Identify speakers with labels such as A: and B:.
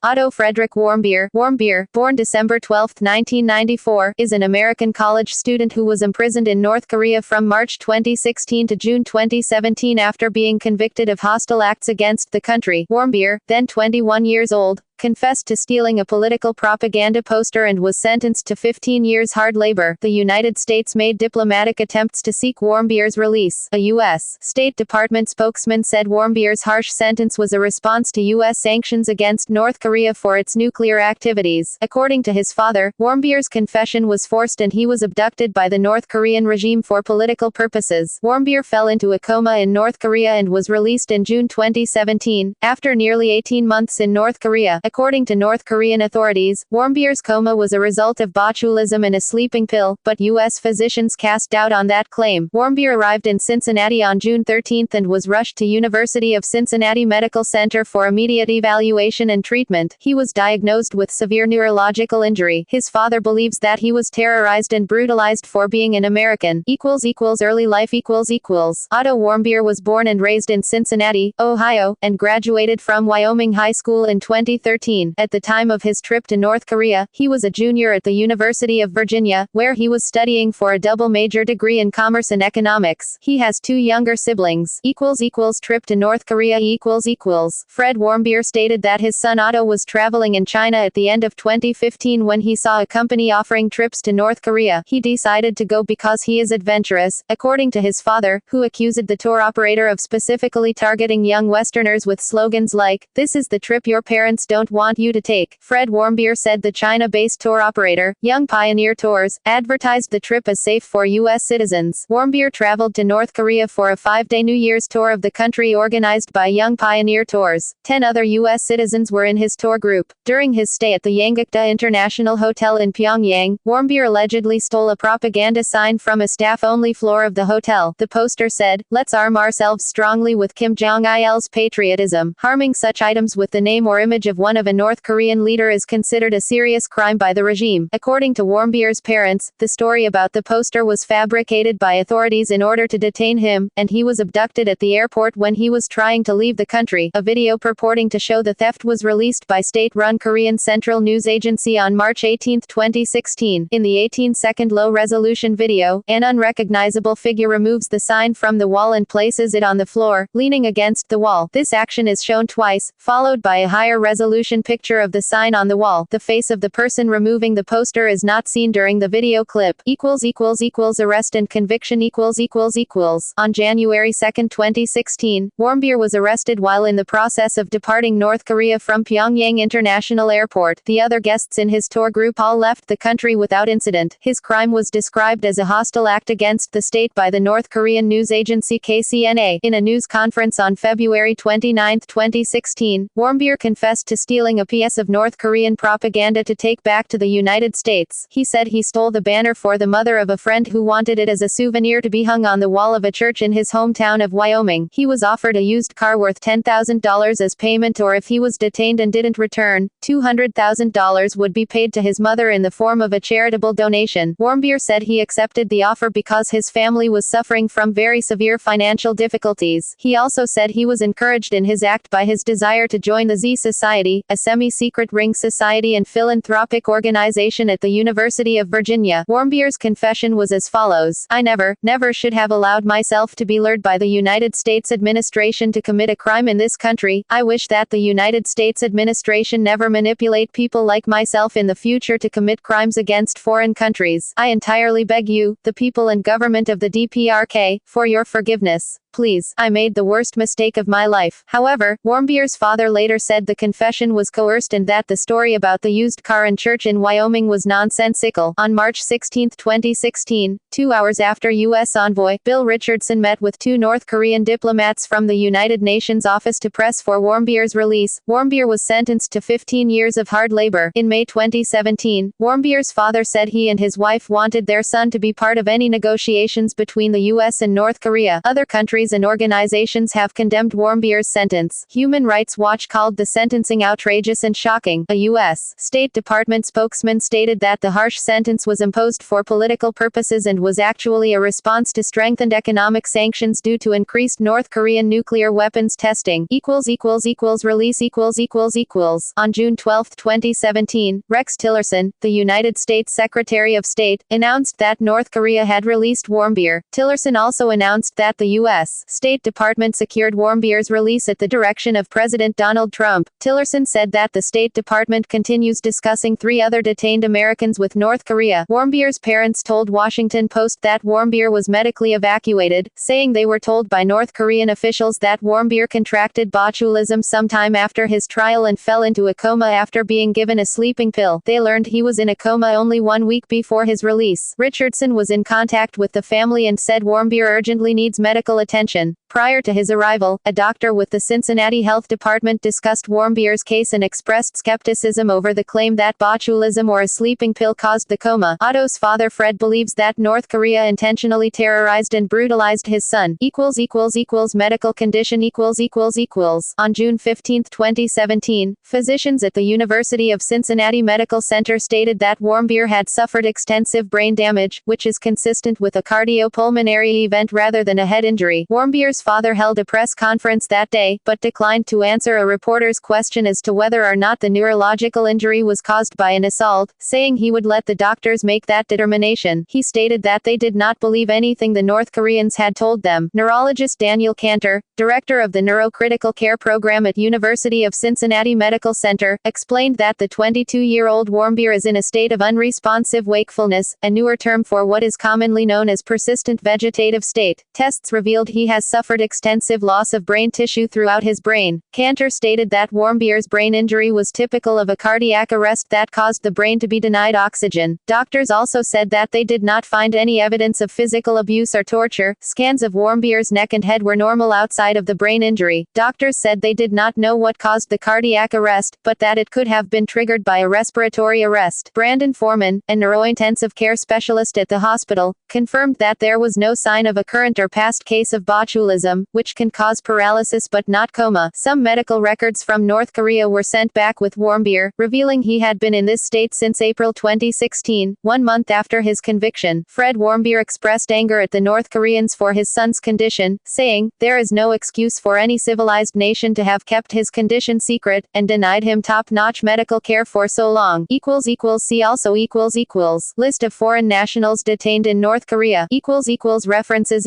A: Otto Frederick Warmbier WARM, born December 12, 1994, is an American college student who was imprisoned in North Korea from March 2016 to June 2017 after being convicted of hostile acts against the country. Warmbier, then 21 years old, confessed to stealing a political propaganda poster and was sentenced to 15 years hard labor. The United States made diplomatic attempts to seek Warmbier's release. A U.S. State Department spokesman said Warmbier's harsh sentence was a response to U.S. sanctions against North Korea for its nuclear activities. According to his father, Warmbier's confession was forced and he was abducted by the North Korean regime for political purposes. Warmbier fell into a coma in North Korea and was released in June 2017, after nearly 18 months in North Korea. According to North Korean authorities, Warmbier's coma was a result of botulism and a sleeping pill, but U.S. physicians cast doubt on that claim. Warmbier arrived in Cincinnati on June 13 and was rushed to University of Cincinnati Medical Center for immediate evaluation and treatment. He was diagnosed with severe neurological injury. His father believes that he was terrorized and brutalized for being an American. Early life Otto Warmbier was born and raised in Cincinnati, Ohio, and graduated from Wyoming High School in 2013. At the time of his trip to North Korea, he was a junior at the University of Virginia, where he was studying for a double major degree in commerce and economics. He has two younger siblings. Trip to North Korea Fred Warmbier stated that his son Otto was traveling in China at the end of 2015 when he saw a company offering trips to North Korea. He decided to go because he is adventurous, according to his father, who accused the tour operator of specifically targeting young Westerners with slogans like, "This is the trip your parents don't want you to take." Fred Warmbier said the China-based tour operator, Young Pioneer Tours, advertised the trip as safe for U.S. citizens. Warmbier traveled to North Korea for a 5-day New Year's tour of the country organized by Young Pioneer Tours. 10 other U.S. citizens were in his tour group. During his stay at the Yanggakdo International Hotel in Pyongyang, Warmbier allegedly stole a propaganda sign from a staff-only floor of the hotel. The poster said, "Let's arm ourselves strongly with Kim Jong-il's patriotism." Harming such items with the name or image of one of a North Korean leader is considered a serious crime by the regime. According to Warmbier's parents, the story about the poster was fabricated by authorities in order to detain him, and he was abducted at the airport when he was trying to leave the country. A video purporting to show the theft was released by state-run Korean Central News Agency on March 18, 2016. In the 18-second low-resolution video, an unrecognizable figure removes the sign from the wall and places it on the floor, leaning against the wall. This action is shown twice, followed by a higher resolution picture of the sign on the wall. The face of the person removing the poster is not seen during the video clip. Arrest and conviction On January 2, 2016, Warmbier was arrested while in the process of departing North Korea from Pyongyang International Airport. The other guests in his tour group all left the country without incident. His crime was described as a hostile act against the state by the North Korean news agency KCNA. In a news conference on February 29, 2016, Warmbier confessed to stealing a piece of North Korean propaganda to take back to the United States. He said he stole the banner for the mother of a friend who wanted it as a souvenir to be hung on the wall of a church in his hometown of Wyoming. He was offered a used car worth $10,000 as payment, or if he was detained and didn't return, $200,000 would be paid to his mother in the form of a charitable donation. Warmbier said he accepted the offer because his family was suffering from very severe financial difficulties. He also said he was encouraged in his act by his desire to join the Z Society, a semi-secret ring society and philanthropic organization at the University of Virginia. Warmbier's confession was as follows: "I never should have allowed myself to be lured by the United States administration to commit a crime in this country. I wish that the United States administration never manipulate people like myself in the future to commit crimes against foreign countries. I entirely beg you, the people and government of the DPRK, for your forgiveness. Please, I made the worst mistake of my life." However, Warmbier's father later said the confession was coerced and that the story about the used car and church in Wyoming was nonsensical. On March 16, 2016, 2 hours after U.S. envoy Bill Richardson met with 2 North Korean diplomats from the United Nations office to press for Warmbier's release, Warmbier was sentenced to 15 years of hard labor. In May 2017, Warmbier's father said he and his wife wanted their son to be part of any negotiations between the U.S. and North Korea. Other countries countries and organizations have condemned Warmbier's sentence. Human Rights Watch called the sentencing outrageous and shocking. A U.S. State Department spokesman stated that the harsh sentence was imposed for political purposes and was actually a response to strengthened economic sanctions due to increased North Korean nuclear weapons testing. Release. On June 12, 2017, Rex Tillerson, the United States Secretary of State, announced that North Korea had released Warmbier. Tillerson also announced that the U.S. State Department secured Warmbier's release at the direction of President Donald Trump. Tillerson said that the State Department continues discussing 3 other detained Americans with North Korea. Warmbier's parents told Washington Post that Warmbier was medically evacuated, saying they were told by North Korean officials that Warmbier contracted botulism sometime after his trial and fell into a coma after being given a sleeping pill. They learned he was in a coma only 1 week before his release. Richardson was in contact with the family and said Warmbier urgently needs medical attention. Prior to his arrival, a doctor with the Cincinnati Health Department discussed Warmbier's case and expressed skepticism over the claim that botulism or a sleeping pill caused the coma. Otto's father Fred believes that North Korea intentionally terrorized and brutalized his son. Medical condition. On June 15, 2017, physicians at the University of Cincinnati Medical Center stated that Warmbier had suffered extensive brain damage, which is consistent with a cardiopulmonary event rather than a head injury. Warmbier's father held a press conference that day, but declined to answer a reporter's question as to whether or not the neurological injury was caused by an assault, saying he would let the doctors make that determination. He stated that they did not believe anything the North Koreans had told them. Neurologist Daniel Cantor, director of the Neurocritical Care Program at University of Cincinnati Medical Center, explained that the 22-year-old Warmbier is in a state of unresponsive wakefulness, a newer term for what is commonly known as persistent vegetative state. Tests revealed he has suffered extensive loss of brain tissue throughout his brain. Cantor stated that Warmbier's brain injury was typical of a cardiac arrest that caused the brain to be denied oxygen. Doctors also said that they did not find any evidence of physical abuse or torture. Scans of Warmbier's neck and head were normal outside of the brain injury. Doctors said they did not know what caused the cardiac arrest, but that it could have been triggered by a respiratory arrest. Brandon Foreman, a neurointensive care specialist at the hospital, confirmed that there was no sign of a current or past case of botulism, which can cause paralysis but not coma. Some medical records from North Korea were sent back with Warmbier, revealing he had been in this state since April 2016, 1 month after his conviction. Fred Warmbier expressed anger at the North Koreans for his son's condition, saying, "There is no excuse for any civilized nation to have kept his condition secret, and denied him top-notch medical care for so long." See also List of foreign nationals detained in North Korea. References